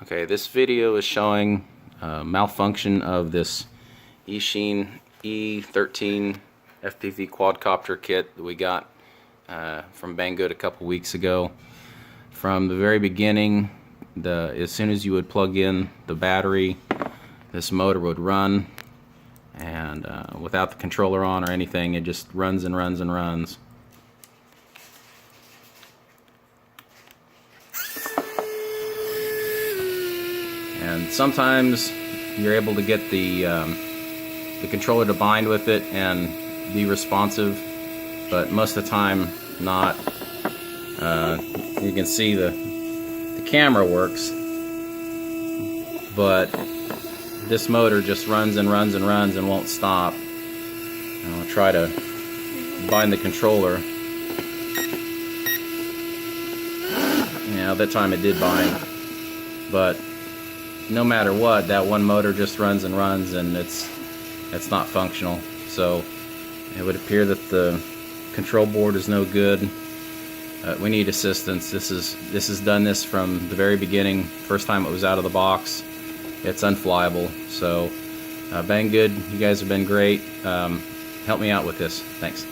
Okay, this video is showing malfunction of this Eachine E013 FPV quadcopter kit that we got from Banggood a couple weeks ago. From the very beginning, as soon as you would plug in the battery, this motor would run, and without the controller on or anything, it just runs and runs and runs. And sometimes you're able to get the controller to bind with it and be responsive, but most of the time not. You can see the camera works, but this motor just runs and runs and runs and won't stop. And I'll try to bind the controller. Yeah, that time it did bind, but no matter what, that one motor just runs and runs, and it's not functional. So it would appear that the control board is no good. We need assistance. This has done this from the very beginning. First time it was out of the box, it's unflyable. So Banggood, you guys have been great. Help me out with this. Thanks.